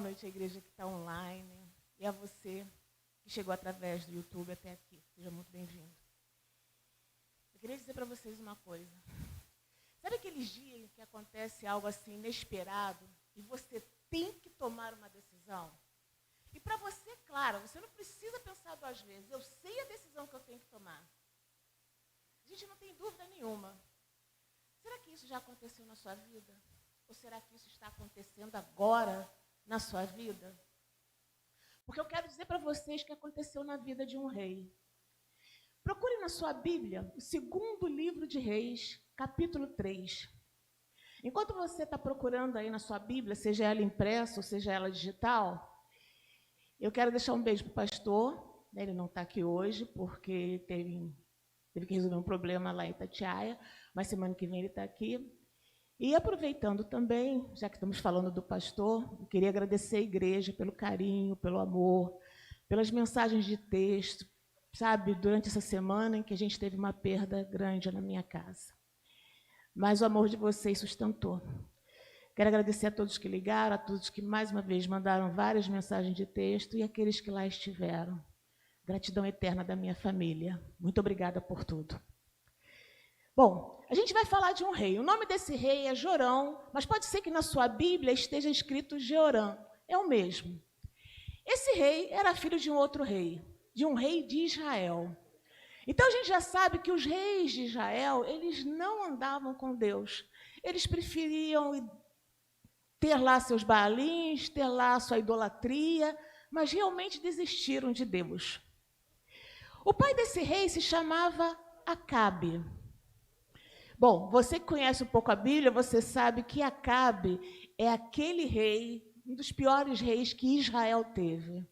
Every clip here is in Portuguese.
noite à igreja que está online e a você que chegou através do YouTube até aqui. Seja muito bem-vindo. Eu queria dizer para vocês uma coisa. Sabe aqueles dias que acontece algo assim inesperado e você tem que tomar uma decisão? E para você, claro, você não precisa pensar duas vezes. Eu sei a decisão que eu tenho que tomar. A gente não tem dúvida nenhuma. Será que isso já aconteceu na sua vida? Ou será que isso está acontecendo agora na sua vida? Porque eu quero dizer para vocês que aconteceu na vida de um rei. Procure na sua Bíblia o 2º livro de Reis, capítulo 3. Enquanto você está procurando aí na sua Bíblia, seja ela impressa ou seja ela digital, eu quero deixar um beijo para o pastor. Ele não está aqui hoje porque teve que resolver um problema lá em Itatiaia, mas semana que vem ele está aqui. E aproveitando também, já que estamos falando do pastor, eu queria agradecer a igreja pelo carinho, pelo amor, pelas mensagens de texto, sabe, durante essa semana em que a gente teve uma perda grande na minha casa. Mas o amor de vocês sustentou. Quero agradecer a todos que ligaram, a todos que mais uma vez mandaram várias mensagens de texto e aqueles que lá estiveram. Gratidão eterna da minha família. Muito obrigada por tudo. Bom, a gente vai falar de um rei. O nome desse rei é Jorão, mas pode ser que na sua Bíblia esteja escrito Jeorão. É o mesmo. Esse rei era filho de um outro rei, de um rei de Israel. Então a gente já sabe que os reis de Israel, eles não andavam com Deus. Eles preferiam ter lá seus baalins, ter lá sua idolatria, mas realmente desistiram de Deus. O pai desse rei se chamava Acabe. Bom, você que conhece um pouco a Bíblia, você sabe que Acabe é aquele rei, um dos piores reis que Israel teve.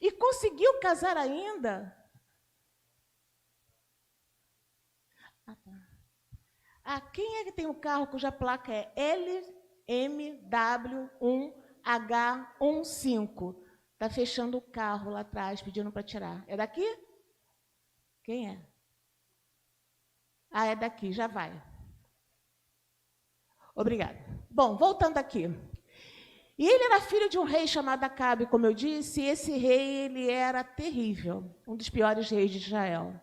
E conseguiu casar ainda. Quem é que tem um carro cuja placa é LMW1H15? Está fechando o carro lá atrás, pedindo para tirar. É daqui? Quem é? É daqui, já vai. Obrigada. Bom, voltando aqui. E ele era filho de um rei chamado Acabe, como eu disse, e esse rei ele era terrível, um dos piores reis de Israel,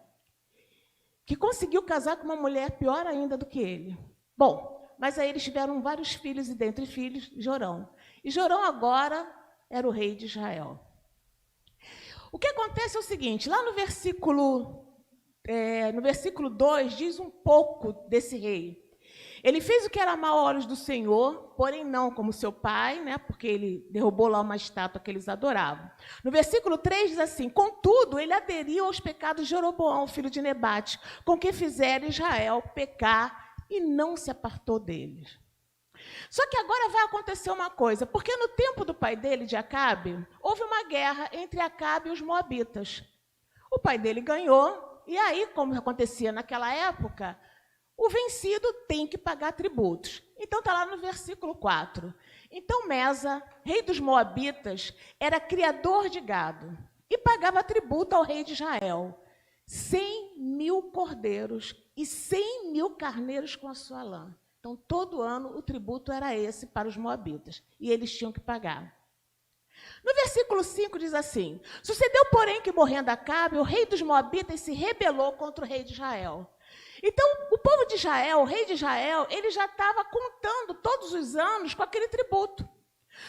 que conseguiu casar com uma mulher pior ainda do que ele. Bom, mas aí eles tiveram vários filhos, e dentre filhos, Jorão. E Jorão agora era o rei de Israel. O que acontece é o seguinte, lá no versículo 2 diz um pouco desse rei. Ele fez o que era mau aos olhos do Senhor, porém não como seu pai, né, porque ele derrubou lá uma estátua que eles adoravam. No versículo 3 diz assim, contudo, ele aderiu aos pecados de Jeroboão, filho de Nebate, com que fizeram Israel pecar e não se apartou deles. Só que agora vai acontecer uma coisa, porque no tempo do pai dele, de Acabe, houve uma guerra entre Acabe e os moabitas. O pai dele ganhou, e aí, como acontecia naquela época, o vencido tem que pagar tributos. Então está lá no versículo 4. Então Mesa, rei dos moabitas, era criador de gado e pagava tributo ao rei de Israel, 100.000 cordeiros e 100.000 carneiros com a sua lã. Então, todo ano, o tributo era esse para os moabitas, e eles tinham que pagar. No versículo 5 diz assim, sucedeu, porém, que morrendo Acabe, o rei dos moabitas se rebelou contra o rei de Israel. Então, o povo de Israel, o rei de Israel, ele já estava contando todos os anos com aquele tributo.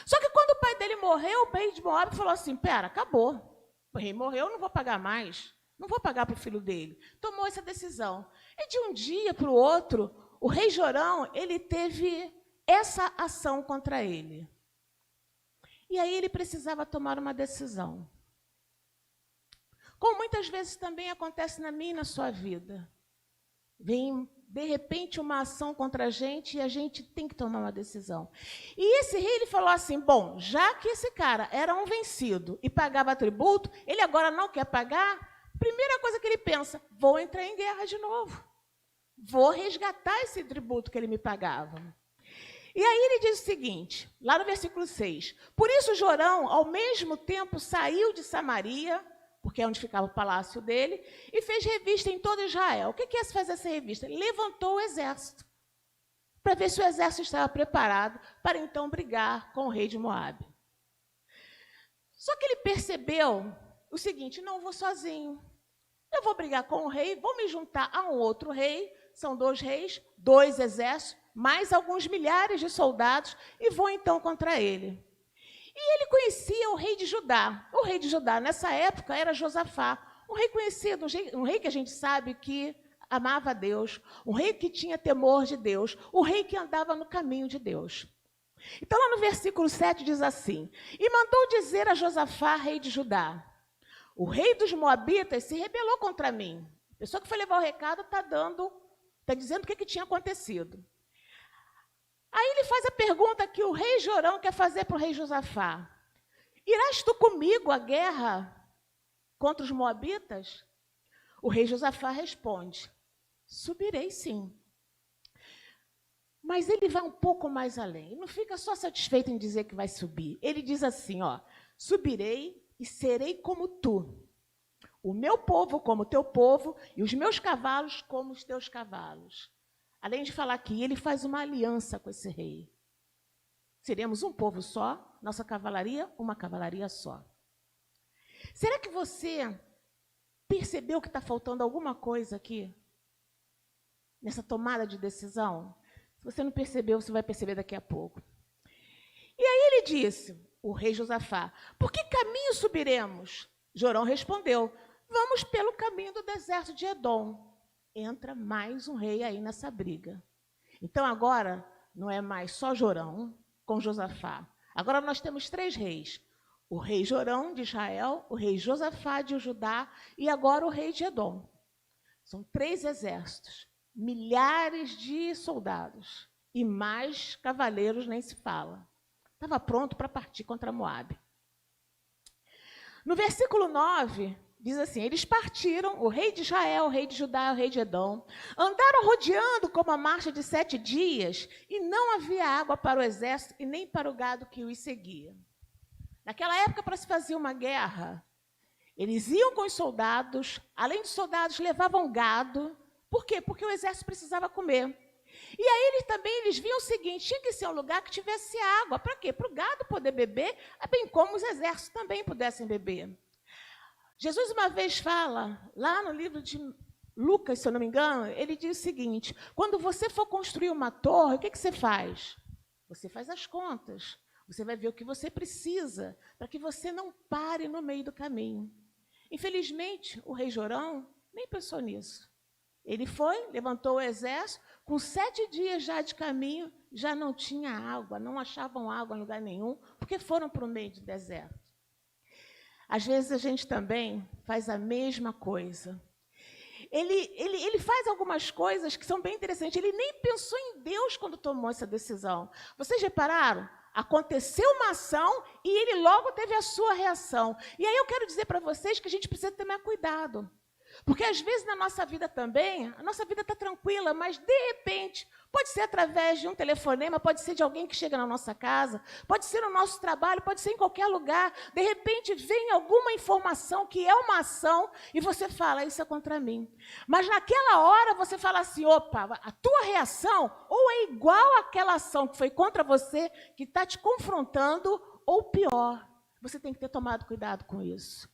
Só que quando o pai dele morreu, o rei de Moab falou assim, pera, acabou. O rei morreu, eu não vou pagar mais. Não vou pagar para o filho dele. Tomou essa decisão. E de um dia para o outro, o rei Jorão, ele teve essa ação contra ele. E aí ele precisava tomar uma decisão. Como muitas vezes também acontece na minha e na sua vida. Vem, de repente, uma ação contra a gente e a gente tem que tomar uma decisão. E esse rei ele falou assim, bom, já que esse cara era um vencido e pagava tributo, ele agora não quer pagar, primeira coisa que ele pensa, vou entrar em guerra de novo. Vou resgatar esse tributo que ele me pagava. E aí ele diz o seguinte, lá no versículo 6, por isso Jorão, ao mesmo tempo, saiu de Samaria, porque é onde ficava o palácio dele, e fez revista em todo Israel. O que é fazer essa revista? Ele levantou o exército para ver se o exército estava preparado para então brigar com o rei de Moabe. Só que ele percebeu o seguinte: não, eu vou sozinho. Eu vou brigar com o rei, vou me juntar a um outro rei, são 2 reis, 2 exércitos, mais alguns milhares de soldados, e vou então contra ele. E ele conhecia o rei de Judá. O rei de Judá, nessa época, era Josafá, um rei conhecido, um rei que a gente sabe que amava a Deus, um rei que tinha temor de Deus, um rei que andava no caminho de Deus. Então, lá no versículo 7 diz assim: e mandou dizer a Josafá, rei de Judá: o rei dos Moabitas se rebelou contra mim. A pessoa que foi levar o recado está dizendo o que tinha acontecido. Aí ele faz a pergunta que o rei Jorão quer fazer para o rei Josafá: irás tu comigo à guerra contra os Moabitas? O rei Josafá responde: subirei sim. Mas ele vai um pouco mais além. Ele não fica só satisfeito em dizer que vai subir. Ele diz assim, subirei e serei como tu. O meu povo como o teu povo e os meus cavalos como os teus cavalos. Além de falar que ele faz uma aliança com esse rei. Seremos um povo só, nossa cavalaria, uma cavalaria só. Será que você percebeu que está faltando alguma coisa aqui? Nessa tomada de decisão? Se você não percebeu, você vai perceber daqui a pouco. E aí ele disse, o rei Josafá: por que caminho subiremos? Jorão respondeu: vamos pelo caminho do deserto de Edom. Entra mais um rei aí nessa briga. Então agora não é mais só Jorão com Josafá. Agora nós temos 3 reis. O rei Jorão de Israel, o rei Josafá de Judá e agora o rei de Edom. São 3 exércitos, milhares de soldados e mais cavaleiros nem se fala. Estava pronto para partir contra Moabe. No versículo 9, diz assim: eles partiram, o rei de Israel, o rei de Judá, o rei de Edom, andaram rodeando como a marcha de 7 dias, e não havia água para o exército e nem para o gado que os seguia. Naquela época, para se fazer uma guerra, eles iam com os soldados, além dos soldados, levavam gado. Por quê? Porque o exército precisava comer. E aí eles viam o seguinte: tinha que ser um lugar que tivesse água. Para quê? Para o gado poder beber, bem como os exércitos também pudessem beber. Jesus uma vez fala, lá no livro de Lucas, se eu não me engano, ele diz o seguinte: quando você for construir uma torre, o que você faz? Você faz as contas. Você vai ver o que você precisa para que você não pare no meio do caminho. Infelizmente, o rei Jorão nem pensou nisso. Ele foi, levantou o exército, com 7 dias já de caminho, já não tinha água, não achavam água em lugar nenhum, porque foram para o meio do deserto. Às vezes a gente também faz a mesma coisa. Ele faz algumas coisas que são bem interessantes. Ele nem pensou em Deus quando tomou essa decisão. Vocês repararam? Aconteceu uma ação e ele logo teve a sua reação. E aí eu quero dizer para vocês que a gente precisa ter mais cuidado. Porque às vezes na nossa vida também, a nossa vida está tranquila, mas de repente, pode ser através de um telefonema, pode ser de alguém que chega na nossa casa, pode ser no nosso trabalho, pode ser em qualquer lugar. De repente vem alguma informação que é uma ação e você fala: isso é contra mim. Mas naquela hora você fala assim: opa, a tua reação ou é igual àquela ação que foi contra você, que está te confrontando, ou pior. Você tem que ter tomado cuidado com isso.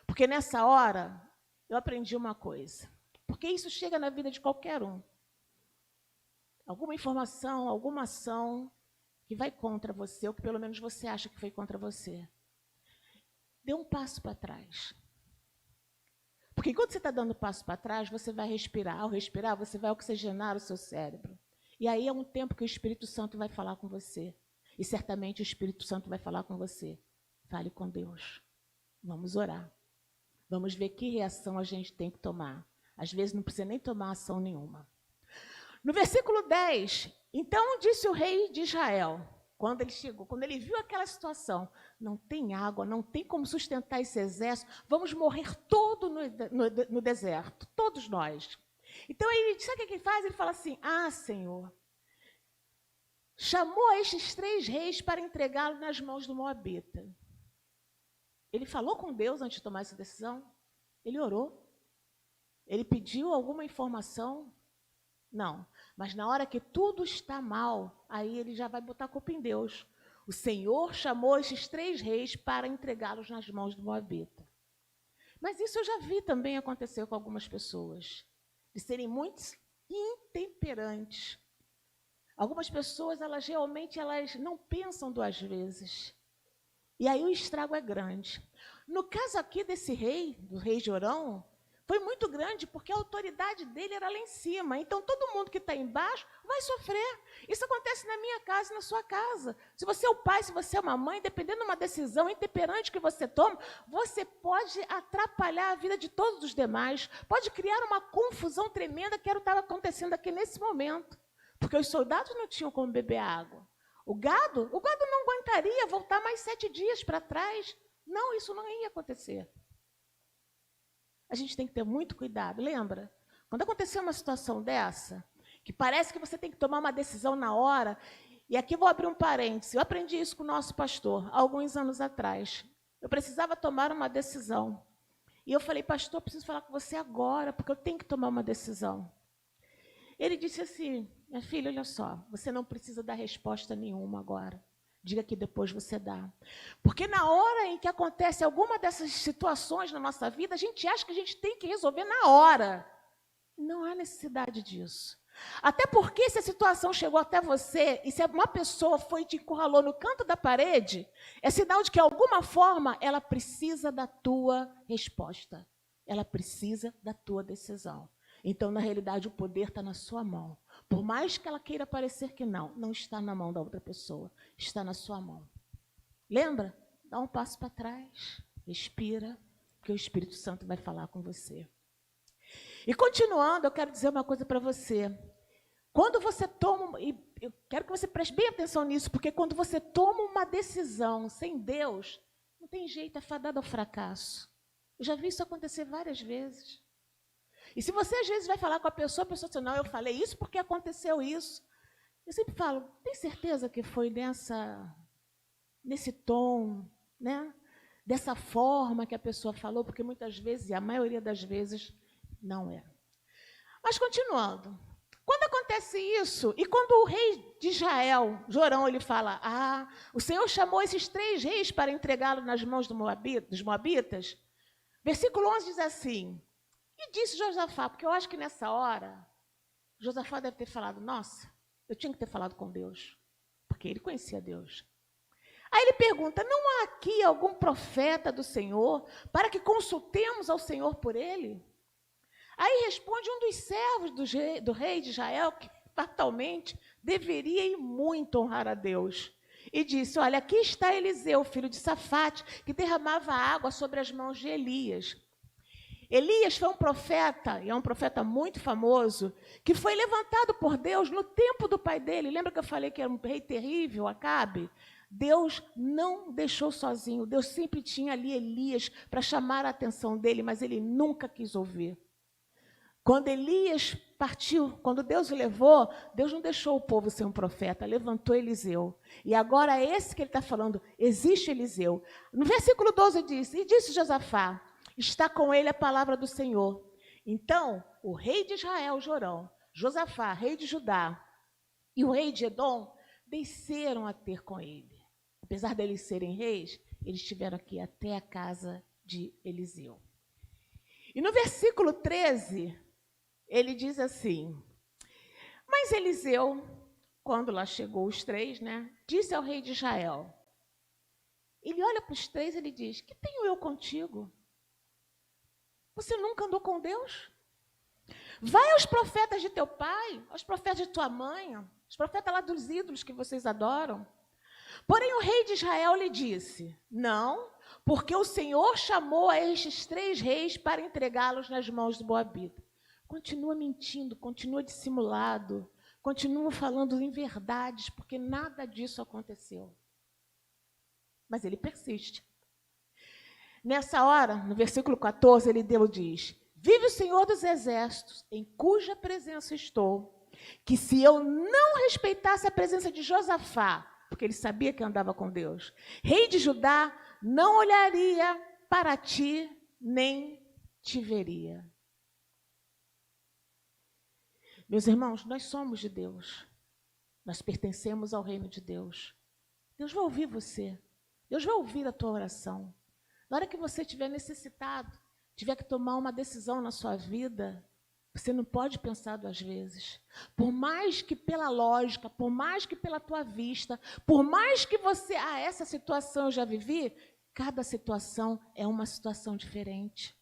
Porque nessa hora eu aprendi uma coisa, porque isso chega na vida de qualquer um. Alguma informação, alguma ação que vai contra você, ou que pelo menos você acha que foi contra você. Dê um passo para trás. Porque enquanto você está dando passo para trás, você vai respirar. Ao respirar, você vai oxigenar o seu cérebro. E aí é um tempo que o Espírito Santo vai falar com você. E certamente o Espírito Santo vai falar com você. Fale com Deus. Vamos orar. Vamos ver que reação a gente tem que tomar. Às vezes não precisa nem tomar ação nenhuma. No versículo 10, então disse o rei de Israel, quando ele chegou, quando ele viu aquela situação: não tem água, não tem como sustentar esse exército, vamos morrer todos no deserto, todos nós. Então ele, sabe o que ele faz? Ele fala assim: Senhor, chamou estes 3 reis para entregá-lo nas mãos do Moabita. Ele falou com Deus antes de tomar essa decisão? Ele orou? Ele pediu alguma informação? Não. Mas na hora que tudo está mal, aí ele já vai botar a culpa em Deus. O Senhor chamou esses 3 reis para entregá-los nas mãos do Moabita. Mas isso eu já vi também acontecer com algumas pessoas, de serem muito intemperantes. Algumas pessoas, elas realmente não pensam 2 vezes. E aí o estrago é grande. No caso aqui desse rei, do rei Jorão, foi muito grande porque a autoridade dele era lá em cima. Então, todo mundo que está embaixo vai sofrer. Isso acontece na minha casa e na sua casa. Se você é o pai, se você é uma mãe, dependendo de uma decisão intemperante que você toma, você pode atrapalhar a vida de todos os demais. Pode criar uma confusão tremenda que era o que estava acontecendo aqui nesse momento. Porque os soldados não tinham como beber água. O gado não aguentaria voltar mais 7 dias para trás. Não, isso não ia acontecer. A gente tem que ter muito cuidado. Lembra? Quando acontecer uma situação dessa, que parece que você tem que tomar uma decisão na hora, e aqui vou abrir um parêntese, eu aprendi isso com o nosso pastor, há alguns anos atrás. Eu precisava tomar uma decisão. E eu falei, pastor, eu preciso falar com você agora, porque eu tenho que tomar uma decisão. Ele disse assim, minha filha, olha só, você não precisa dar resposta nenhuma agora. Diga que depois você dá. Porque na hora em que acontece alguma dessas situações na nossa vida, a gente acha que a gente tem que resolver na hora. Não há necessidade disso. Até porque se a situação chegou até você e se uma pessoa foi e te encurralou no canto da parede, é sinal de que, de alguma forma, ela precisa da tua resposta. Ela precisa da tua decisão. Então, na realidade, o poder está na sua mão. Por mais que ela queira parecer que não está na mão da outra pessoa, está na sua mão. Lembra? Dá um passo para trás, respira, que o Espírito Santo vai falar com você. E continuando, eu quero dizer uma coisa para você. Quando você toma, e eu quero que você preste bem atenção nisso, porque quando você toma uma decisão sem Deus, não tem jeito, é fadado ao fracasso. Eu já vi isso acontecer várias vezes. E se você às vezes vai falar com a pessoa diz, não, eu falei isso porque aconteceu isso. Eu sempre falo, tem certeza que foi nesse tom, né? Dessa forma que a pessoa falou? Porque muitas vezes, e a maioria das vezes, não é. Mas continuando. Quando acontece isso, e quando o rei de Israel, Jorão, ele fala, o Senhor chamou esses 3 reis para entregá-lo nas mãos dos moabitas, versículo 11 diz assim, e disse Josafá, porque eu acho que nessa hora, Josafá deve ter falado, nossa, eu tinha que ter falado com Deus, porque ele conhecia Deus. Aí ele pergunta, não há aqui algum profeta do Senhor para que consultemos ao Senhor por ele? Aí responde um dos servos do rei de Israel, que fatalmente deveria e muito honrar a Deus. E disse, olha, aqui está Eliseu, filho de Safate, que derramava água sobre as mãos de Elias. Elias foi um profeta, e é um profeta muito famoso, que foi levantado por Deus no tempo do pai dele. Lembra que eu falei que era um rei terrível, Acabe? Deus não deixou sozinho, Deus sempre tinha ali Elias para chamar a atenção dele, mas ele nunca quis ouvir. Quando Elias partiu, quando Deus o levou, Deus não deixou o povo ser um profeta, levantou Eliseu. E agora é esse que ele está falando, existe Eliseu. No versículo 12 diz, e disse Josafá, está com ele a palavra do Senhor. Então, o rei de Israel, Jorão, Josafá, rei de Judá, e o rei de Edom, desceram a ter com ele. Apesar deles serem reis, eles estiveram aqui até a casa de Eliseu. E no versículo 13, ele diz assim, mas Eliseu, quando lá chegou os 3, disse ao rei de Israel, ele olha para os 3 e ele diz, que tenho eu contigo? Você nunca andou com Deus? Vai aos profetas de teu pai, aos profetas de tua mãe, os profetas lá dos ídolos que vocês adoram. Porém, o rei de Israel lhe disse, não, porque o Senhor chamou a estes 3 reis para entregá-los nas mãos do Moabita. Continua mentindo, continua dissimulado, continua falando inverdades, porque nada disso aconteceu. Mas ele persiste. Nessa hora, no versículo 14, ele diz, vive o Senhor dos Exércitos, em cuja presença estou, que se eu não respeitasse a presença de Josafá, porque ele sabia que andava com Deus, rei de Judá, não olharia para ti, nem te veria. Meus irmãos, nós somos de Deus. Nós pertencemos ao reino de Deus. Deus vai ouvir você. Deus vai ouvir a tua oração. Na hora que você estiver necessitado, tiver que tomar uma decisão na sua vida, você não pode pensar duas vezes. Por mais que pela lógica, por mais que pela tua vista, por mais que você, essa situação eu já vivi, cada situação é uma situação diferente.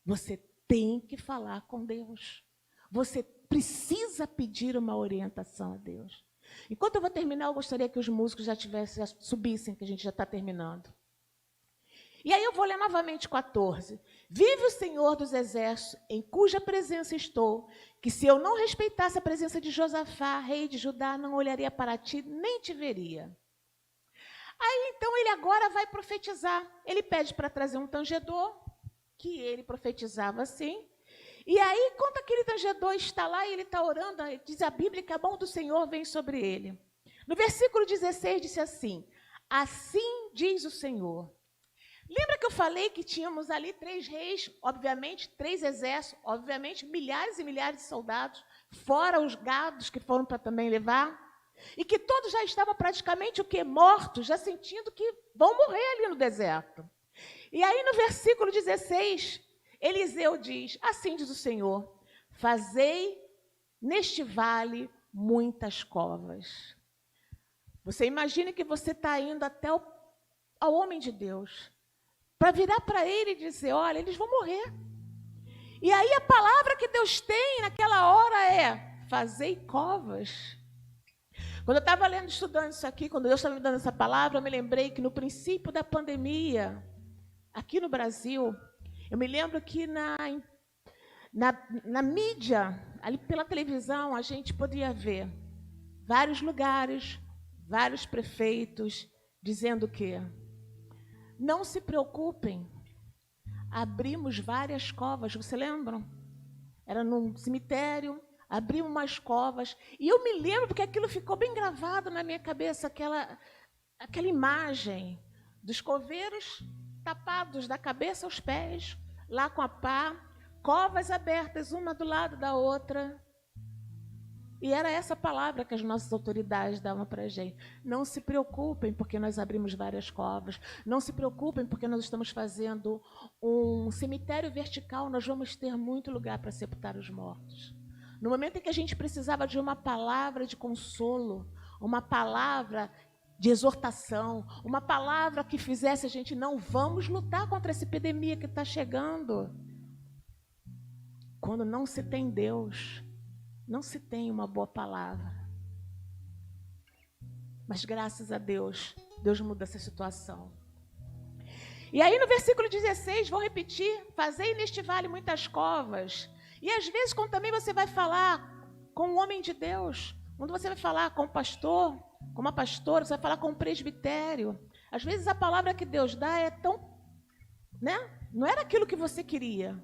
Você tem que falar com Deus. Você precisa pedir uma orientação a Deus. Enquanto eu vou terminar, eu gostaria que os músicos já subissem, que a gente já está terminando. E aí eu vou ler novamente 14. Vive o Senhor dos Exércitos, em cuja presença estou, que se eu não respeitasse a presença de Josafá, rei de Judá, não olharia para ti, nem te veria. Aí, então, ele agora vai profetizar. Ele pede para trazer um tangedor, que ele profetizava assim. E aí, quando aquele tangedor está lá e ele está orando, diz a Bíblia que a mão do Senhor vem sobre ele. No versículo 16, disse assim, assim diz o Senhor. Lembra que eu falei que tínhamos ali 3 reis, obviamente, 3 exércitos, obviamente, milhares e milhares de soldados, fora os gados que foram para também levar, e que todos já estavam praticamente o quê? Mortos, já sentindo que vão morrer ali no deserto. E aí no versículo 16, Eliseu diz, assim diz o Senhor, fazei neste vale muitas covas. Você imagina que você está indo até ao homem de Deus, para virar para ele e dizer, olha, eles vão morrer. E aí a palavra que Deus tem naquela hora é, fazei covas. Quando eu estava lendo, estudando isso aqui, quando Deus estava me dando essa palavra, eu me lembrei que no princípio da pandemia, aqui no Brasil, eu me lembro que na mídia, ali pela televisão, a gente podia ver vários lugares, vários prefeitos, dizendo o quê? Não se preocupem, abrimos várias covas, você lembram? Era num cemitério, abrimos umas covas, e eu me lembro, porque aquilo ficou bem gravado na minha cabeça, aquela imagem dos coveiros tapados da cabeça aos pés, lá com a pá, covas abertas, uma do lado da outra. E era essa palavra que as nossas autoridades davam para a gente. Não se preocupem, porque nós abrimos várias covas. Não se preocupem, porque nós estamos fazendo um cemitério vertical. Nós vamos ter muito lugar para sepultar os mortos. No momento em que a gente precisava de uma palavra de consolo, uma palavra de exortação, uma palavra que fizesse a gente, não vamos lutar contra essa epidemia que está chegando. Quando não se tem Deus, não se tem uma boa palavra. Mas graças a Deus, Deus muda essa situação. E aí no versículo 16, vou repetir, fazei neste vale muitas covas. E às vezes, quando também você vai falar com um homem de Deus, quando você vai falar com um pastor, com uma pastora, você vai falar com um presbitério, às vezes a palavra que Deus dá é tão, né? Não era aquilo que você queria.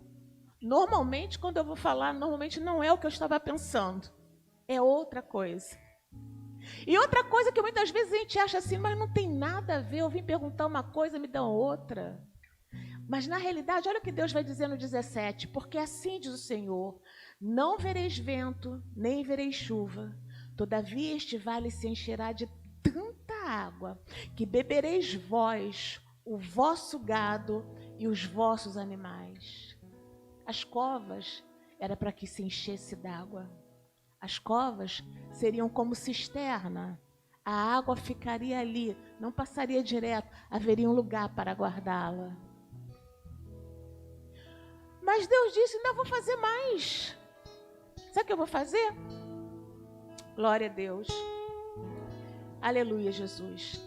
Normalmente, quando eu vou falar, normalmente não é o que eu estava pensando. É outra coisa. E outra coisa que muitas vezes a gente acha assim, mas não tem nada a ver, eu vim perguntar uma coisa, me dão outra. Mas na realidade, olha o que Deus vai dizer no 17, porque assim diz o Senhor, não vereis vento, nem vereis chuva, todavia este vale se encherá de tanta água, que bebereis vós, o vosso gado e os vossos animais. As covas era para que se enchesse d'água. As covas seriam como cisterna. A água ficaria ali, não passaria direto, haveria um lugar para guardá-la. Mas Deus disse, ainda vou fazer mais. Sabe o que eu vou fazer? Glória a Deus. Aleluia, Jesus.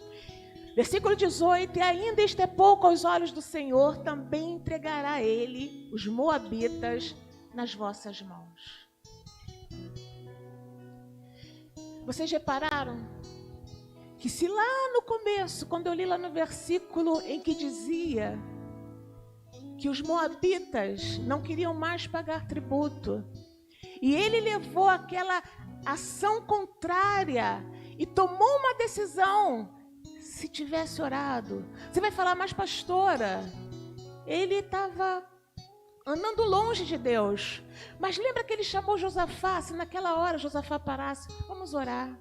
Versículo 18, e ainda este é pouco aos olhos do Senhor, também entregará ele, os moabitas, nas vossas mãos. Vocês repararam que se lá no começo, quando eu li lá no versículo em que dizia que os moabitas não queriam mais pagar tributo, e ele levou aquela ação contrária e tomou uma decisão. Se tivesse orado, você vai falar, mas pastora, ele estava andando longe de Deus. Mas lembra que ele chamou Josafá? Se naquela hora Josafá parasse, vamos orar.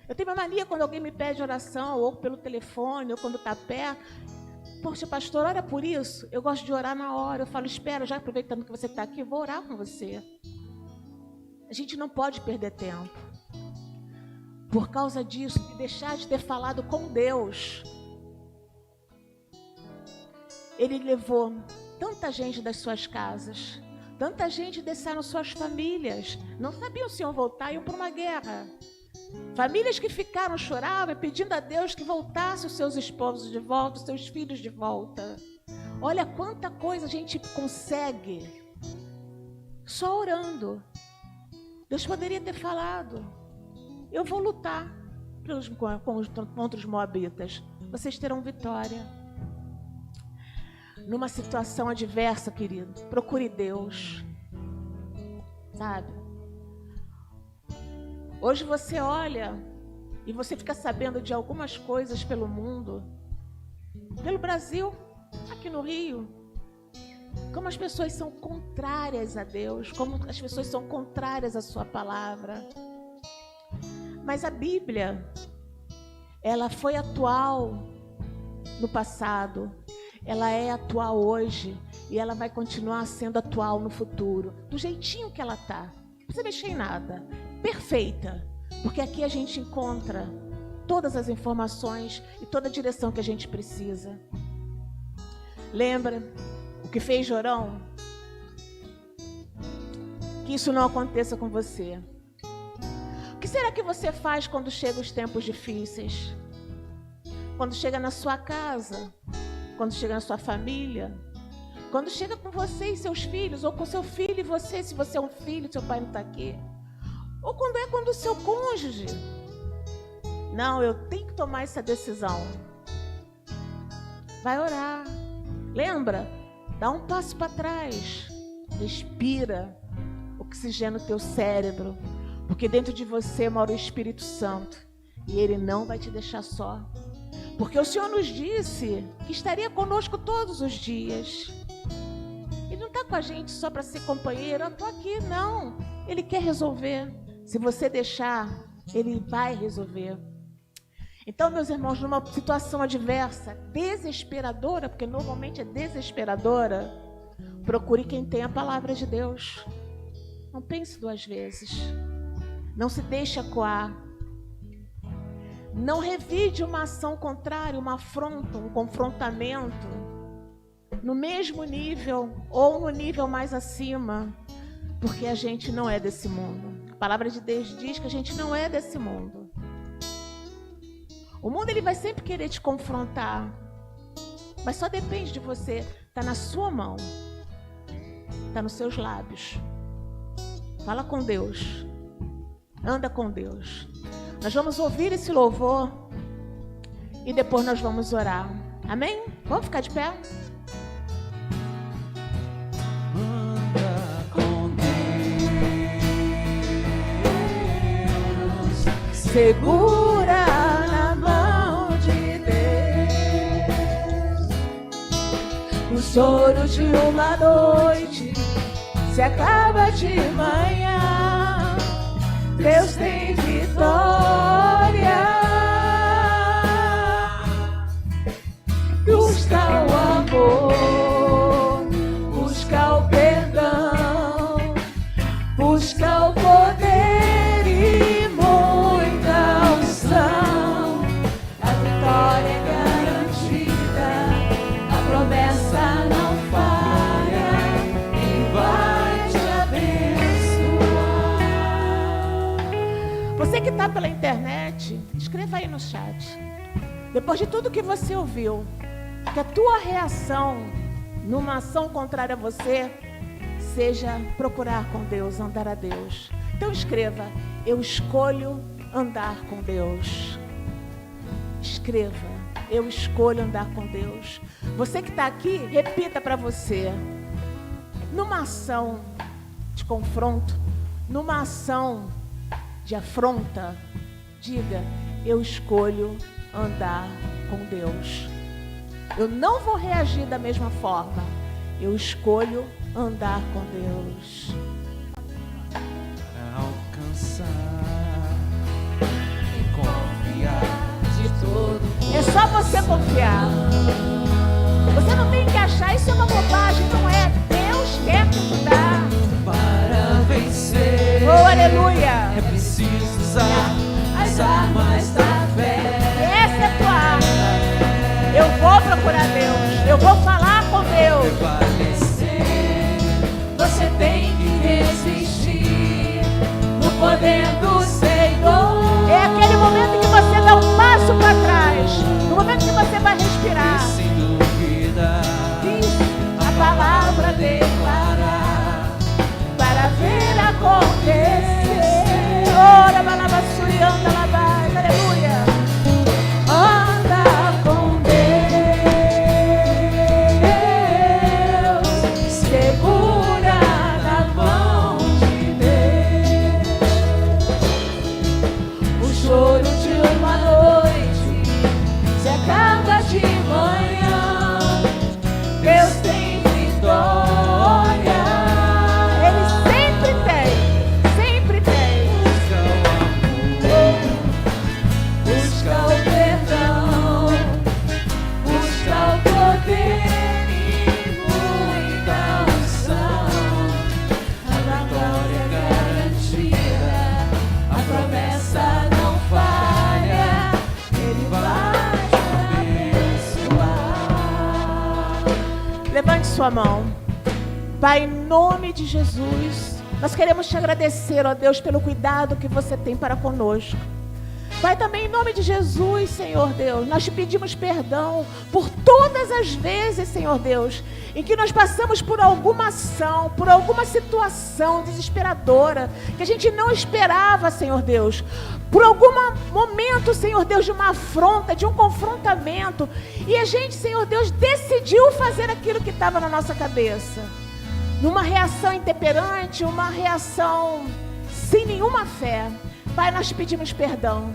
Eu tenho uma mania quando alguém me pede oração, ou pelo telefone, ou quando está perto. Poxa, pastor, ora por isso. Eu gosto de orar na hora. Eu falo, espera, já aproveitando que você está aqui, vou orar com você. A gente não pode perder tempo. Por causa disso, de deixar de ter falado com Deus. Ele levou tanta gente das suas casas. Tanta gente deixaram suas famílias. Não sabiam se iam voltar, iam para uma guerra. Famílias que ficaram, choravam, pedindo a Deus que voltasse os seus esposos de volta, os seus filhos de volta. Olha quanta coisa a gente consegue só orando. Deus poderia ter falado, eu vou lutar contra os moabitas. Vocês terão vitória. Numa situação adversa, querido, procure Deus. Sabe? Hoje você olha e você fica sabendo de algumas coisas pelo mundo, pelo Brasil, aqui no Rio, como as pessoas são contrárias a Deus, como as pessoas são contrárias à sua palavra. Mas a Bíblia, ela foi atual no passado, ela é atual hoje e ela vai continuar sendo atual no futuro, do jeitinho que ela está. Não precisa mexer em nada. Perfeita, porque aqui a gente encontra todas as informações e toda a direção que a gente precisa. Lembra o que fez Jorão? Que isso não aconteça com você. O que será que você faz quando chegam os tempos difíceis? Quando chega na sua casa? Quando chega na sua família? Quando chega com você e seus filhos, ou com seu filho e você, se você é um filho, seu pai não está aqui? Ou quando o seu cônjuge? Não, eu tenho que tomar essa decisão. Vai orar. Lembra? Dá um passo para trás. Respira. Oxigena o teu cérebro. Porque dentro de você mora o Espírito Santo. E Ele não vai te deixar só. Porque o Senhor nos disse que estaria conosco todos os dias. Ele não está com a gente só para ser companheiro. Eu estou aqui, não. Ele quer resolver. Se você deixar, Ele vai resolver. Então, meus irmãos, numa situação adversa, desesperadora, porque normalmente é desesperadora, procure quem tem a palavra de Deus. Não pense duas vezes. Não se deixe acuar. Não revide uma ação contrária, uma afronta, um confrontamento no mesmo nível ou no nível mais acima, porque a gente não é desse mundo. A palavra de Deus diz que a gente não é desse mundo. O mundo ele vai sempre querer te confrontar, mas só depende de você. Está na sua mão, está nos seus lábios. Fala com Deus, anda com Deus. Nós vamos ouvir esse louvor e depois nós vamos orar. Amém? Vamos ficar de pé? Segura na mão de Deus. O choro de uma noite se acaba de manhã. Deus tem vitória. Busca o amor, busca o perdão, busca o poder e muita unção. A vitória é garantida, a promessa não falha e vai te abençoar. Você que está pela internet, escreva aí no chat. Depois de tudo que você ouviu, que a tua reação numa ação contrária a você seja procurar com Deus, andar a Deus. Então escreva, eu escolho andar com Deus. Escreva, eu escolho andar com Deus. Você que está aqui, repita para você. Numa ação de confronto, numa ação de afronta, diga, eu escolho andar com Deus. Eu não vou reagir da mesma forma. Eu escolho andar com Deus. Para alcançar e confiar de todo. É só você confiar. Você não tem que achar, isso é uma bobagem, não é? Deus quer te ajudar. Para vencer, Oh, aleluia. é preciso usar as armas da fé. Essa é a tua arma. Eu vou procurar Deus. Eu vou falar com Deus. Prevalecer, você tem que resistir no poder do Senhor. É aquele momento que você dá um passo para trás. No momento que você vai respirar. Sem dúvida, A palavra declarar para ver acontecer. Ora, balabasuri, anda lá, vai. Aleluia. anda com Deus, segura na mão de Deus. O choro de uma noite se acaba de manhã. Deus tem vitória. Ele sempre tem, sempre tem. Busca o perdão, busca o poder e muita unção. A vitória é garantida, a promessa não falha. Ele vai te abençoar. Levante sua mão. Pai, em nome de Jesus, nós queremos te agradecer, ó Deus, pelo cuidado que você tem para conosco. Pai, também em nome de Jesus, Senhor Deus, nós te pedimos perdão por todas as vezes, Senhor Deus, em que nós passamos por alguma ação, por alguma situação desesperadora, que a gente não esperava, Senhor Deus, por algum momento, Senhor Deus, de uma afronta, de um confrontamento, e a gente, Senhor Deus, decidiu fazer aquilo que estava na nossa cabeça, numa reação intemperante, uma reação sem nenhuma fé. Pai, nós te pedimos perdão.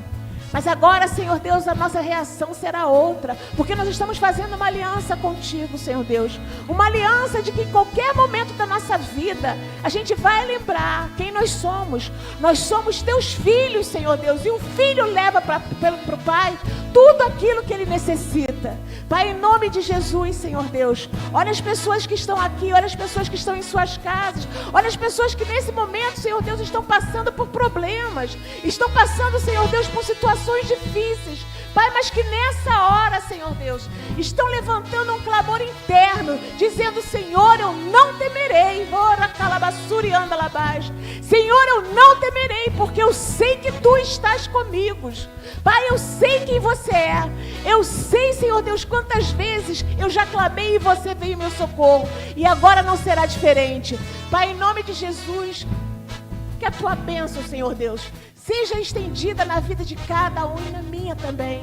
Mas agora, Senhor Deus, a nossa reação será outra, porque nós estamos fazendo uma aliança contigo, Senhor Deus. Uma aliança de que em qualquer momento da nossa vida, a gente vai lembrar quem nós somos. Nós somos teus filhos, Senhor Deus, e o filho leva para o Pai tudo aquilo que ele necessita. Pai, em nome de Jesus, Senhor Deus, olha as pessoas que estão aqui, olha as pessoas que estão em suas casas, olha as pessoas que nesse momento, Senhor Deus, estão passando por problemas, estão passando, Senhor Deus, por situações difíceis. Pai, mas que nessa hora, Senhor Deus, estão levantando um clamor interno, dizendo: Senhor, eu não temerei. Ora, calabassuri, anda lá abaixo. Senhor, eu não temerei, porque eu sei que Tu estás comigo. Pai, eu sei quem Você é. Eu sei, Senhor Deus, quantas vezes eu já clamei e Você veio em meu socorro. E agora não será diferente. Pai, em nome de Jesus, que a Tua bênção, Senhor Deus, seja estendida na vida de cada um e na minha também.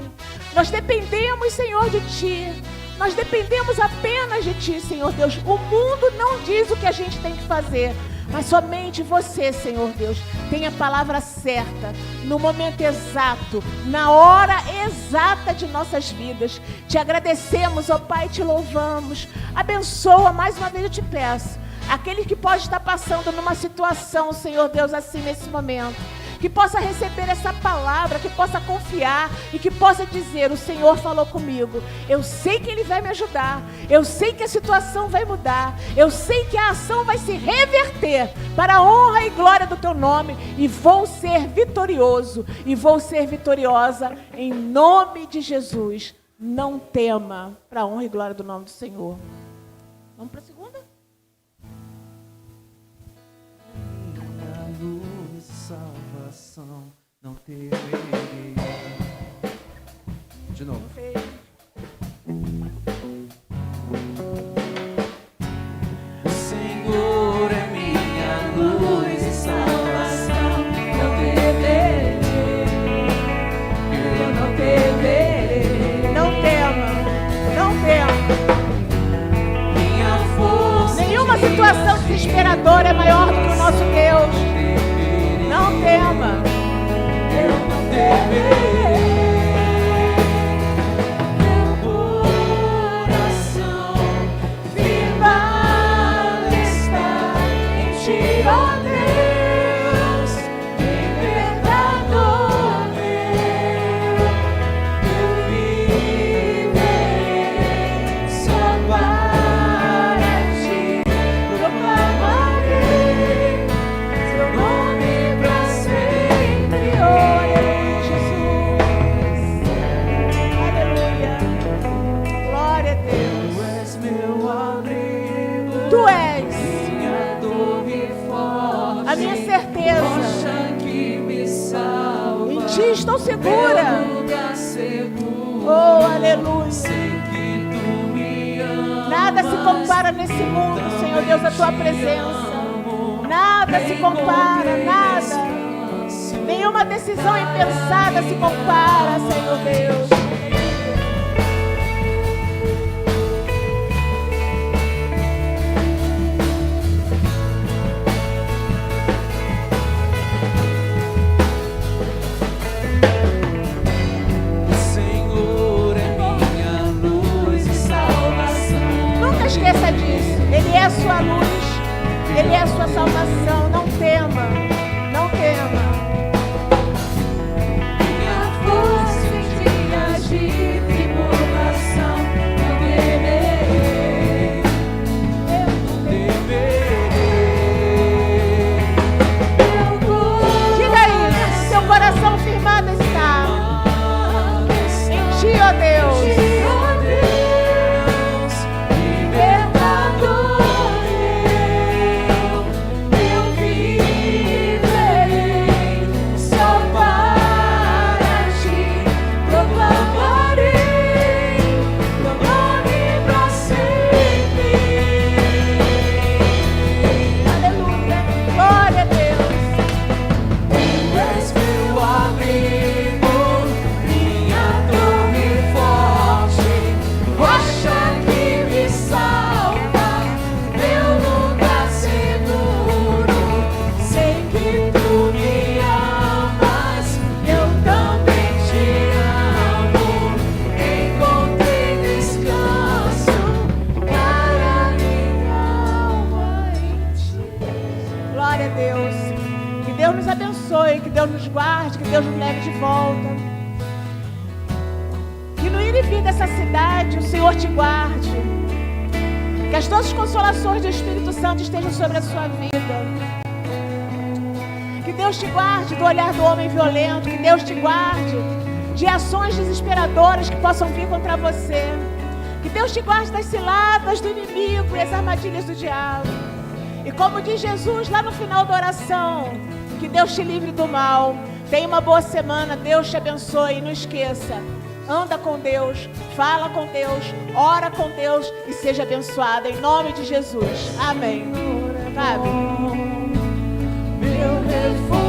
Nós dependemos, Senhor, de Ti. Nós dependemos apenas de Ti, Senhor Deus. O mundo não diz o que a gente tem que fazer, mas somente Você, Senhor Deus, tem a palavra certa, no momento exato, na hora exata de nossas vidas. Te agradecemos, ó Pai, te louvamos. Abençoa, mais uma vez eu te peço, aquele que pode estar passando numa situação, Senhor Deus, assim nesse momento, que possa receber essa palavra, que possa confiar e que possa dizer: o Senhor falou comigo, eu sei que Ele vai me ajudar, eu sei que a situação vai mudar, eu sei que a ação vai se reverter para a honra e glória do Teu nome, e vou ser vitorioso, e vou ser vitoriosa em nome de Jesus. Não tema, para a honra e glória do nome do Senhor. Vamos para a segunda? Não temerei. De novo. O Senhor é minha luz e salvação. Não temerei. Eu não temerei. Não tema, não tema. Minha força. Nenhuma situação desesperadora é maior do que o nosso Deus. Não tema. Eu não temerei. diz, estou segura. Meu lugar seguro. Oh, aleluia. Sei que tu me amas. Nada se compara nesse mundo, Senhor Deus, a tua presença. Nada se compara, nada. Nenhuma decisão impensada se compara, Senhor Deus. Esqueça disso. Ele é a sua luz. Ele é a sua salvação. Não tema. Não tema. Minha força em dias de tribulação. Não temerei. Eu não temerei. Diga isso. Seu coração firmado está em ti, ó Deus. Que Deus nos guarde, que Deus nos leve de volta. Que no ir e vir dessa cidade o Senhor te guarde. Que as doces consolações do Espírito Santo estejam sobre a sua vida. Que Deus te guarde do olhar do homem violento. Que Deus te guarde de ações desesperadoras que possam vir contra você. Que Deus te guarde das ciladas do inimigo e as armadilhas do diabo. E como diz Jesus lá no final da oração, que Deus te livre do mal. Tenha uma boa semana. Deus te abençoe. E não esqueça, anda com Deus, fala com Deus, ora com Deus e seja abençoada em nome de Jesus. Amém. Fábio. Meu refúgio.